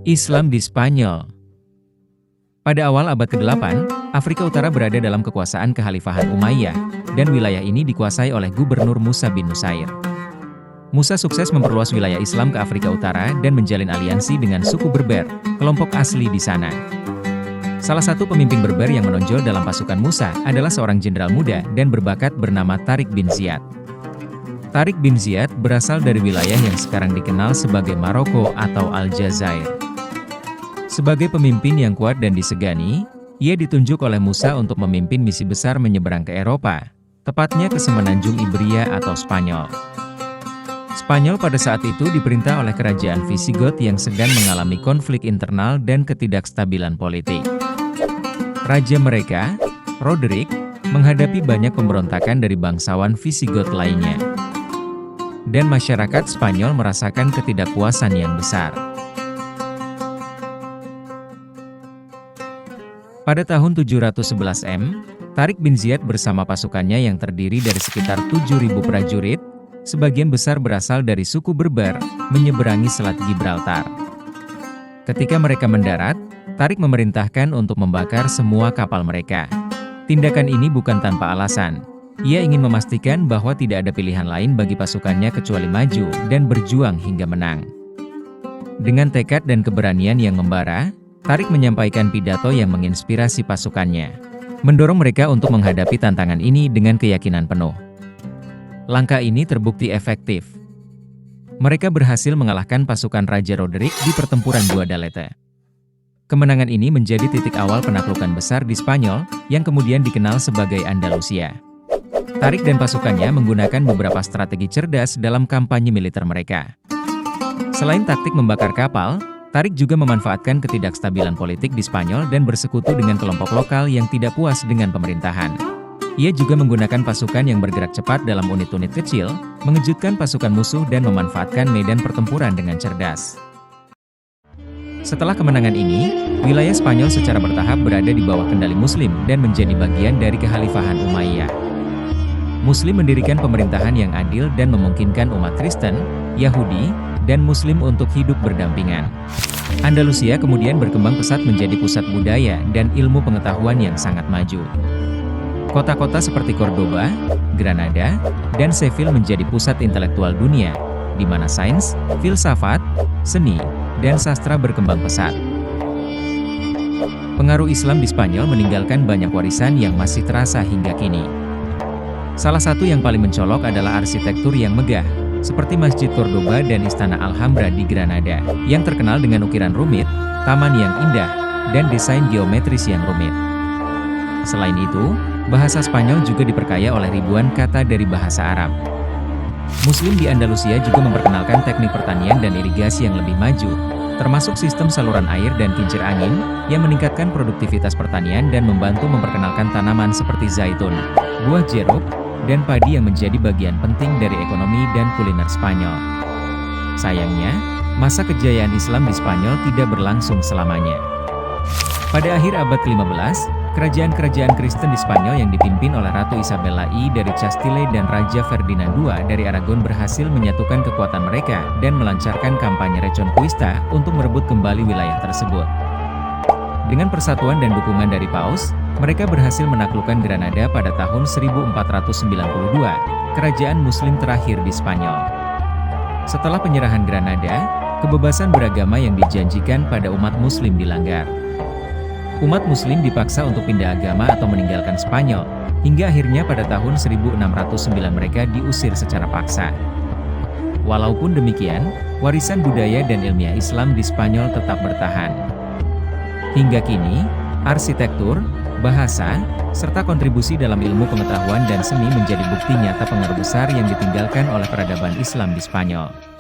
Islam di Spanyol. Pada awal abad ke-8, Afrika Utara berada dalam kekuasaan Kekhalifahan Umayyah, dan wilayah ini dikuasai oleh Gubernur Musa bin Nusair. Musa sukses memperluas wilayah Islam ke Afrika Utara dan menjalin aliansi dengan suku Berber, kelompok asli di sana. Salah satu pemimpin Berber yang menonjol dalam pasukan Musa adalah seorang jenderal muda dan berbakat bernama Tariq bin Ziyad. Tariq bin Ziyad berasal dari wilayah yang sekarang dikenal sebagai Maroko atau Aljazair. Sebagai pemimpin yang kuat dan disegani, ia ditunjuk oleh Musa untuk memimpin misi besar menyeberang ke Eropa, tepatnya ke semenanjung Iberia atau Spanyol. Spanyol pada saat itu diperintah oleh kerajaan Visigoth yang sedang mengalami konflik internal dan ketidakstabilan politik. Raja mereka, Roderick, menghadapi banyak pemberontakan dari bangsawan Visigoth lainnya. Dan masyarakat Spanyol merasakan ketidakpuasan yang besar. Pada tahun 711 M, Tariq bin Ziyad bersama pasukannya yang terdiri dari sekitar 7.000 prajurit, sebagian besar berasal dari suku Berber, menyeberangi Selat Gibraltar. Ketika mereka mendarat, Tariq memerintahkan untuk membakar semua kapal mereka. Tindakan ini bukan tanpa alasan. Ia ingin memastikan bahwa tidak ada pilihan lain bagi pasukannya kecuali maju dan berjuang hingga menang. Dengan tekad dan keberanian yang membara, Tariq menyampaikan pidato yang menginspirasi pasukannya, mendorong mereka untuk menghadapi tantangan ini dengan keyakinan penuh. Langkah ini terbukti efektif. Mereka berhasil mengalahkan pasukan Raja Roderick di pertempuran Guadalete. Kemenangan ini menjadi titik awal penaklukan besar di Spanyol, yang kemudian dikenal sebagai Andalusia. Tariq dan pasukannya menggunakan beberapa strategi cerdas dalam kampanye militer mereka. Selain taktik membakar kapal, Tariq juga memanfaatkan ketidakstabilan politik di Spanyol dan bersekutu dengan kelompok lokal yang tidak puas dengan pemerintahan. Ia juga menggunakan pasukan yang bergerak cepat dalam unit-unit kecil, mengejutkan pasukan musuh dan memanfaatkan medan pertempuran dengan cerdas. Setelah kemenangan ini, wilayah Spanyol secara bertahap berada di bawah kendali Muslim dan menjadi bagian dari Kekhalifahan Umayyah. Muslim mendirikan pemerintahan yang adil dan memungkinkan umat Kristen, Yahudi, dan Muslim untuk hidup berdampingan. Andalusia kemudian berkembang pesat menjadi pusat budaya dan ilmu pengetahuan yang sangat maju. Kota-kota seperti Cordoba, Granada, dan Seville menjadi pusat intelektual dunia, di mana sains, filsafat, seni, dan sastra berkembang pesat. Pengaruh Islam di Spanyol meninggalkan banyak warisan yang masih terasa hingga kini. Salah satu yang paling mencolok adalah arsitektur yang megah, seperti Masjid Cordoba dan Istana Alhambra di Granada, yang terkenal dengan ukiran rumit, taman yang indah, dan desain geometris yang rumit. Selain itu, bahasa Spanyol juga diperkaya oleh ribuan kata dari bahasa Arab. Muslim di Andalusia juga memperkenalkan teknik pertanian dan irigasi yang lebih maju, termasuk sistem saluran air dan kincir angin, yang meningkatkan produktivitas pertanian dan membantu memperkenalkan tanaman seperti zaitun, buah jeruk, dan padi yang menjadi bagian penting dari ekonomi dan kuliner Spanyol. Sayangnya, masa kejayaan Islam di Spanyol tidak berlangsung selamanya. Pada akhir abad ke-15, kerajaan-kerajaan Kristen di Spanyol yang dipimpin oleh Ratu Isabella I dari Castile dan Raja Ferdinand II dari Aragon berhasil menyatukan kekuatan mereka dan melancarkan kampanye Reconquista untuk merebut kembali wilayah tersebut. Dengan persatuan dan dukungan dari Paus, mereka berhasil menaklukkan Granada pada tahun 1492, kerajaan Muslim terakhir di Spanyol. Setelah penyerahan Granada, kebebasan beragama yang dijanjikan pada umat Muslim dilanggar. Umat Muslim dipaksa untuk pindah agama atau meninggalkan Spanyol, hingga akhirnya pada tahun 1609 mereka diusir secara paksa. Walaupun demikian, warisan budaya dan ilmiah Islam di Spanyol tetap bertahan. Hingga kini, arsitektur, bahasa, serta kontribusi dalam ilmu pengetahuan dan seni menjadi bukti nyata pengaruh besar yang ditinggalkan oleh peradaban Islam di Spanyol.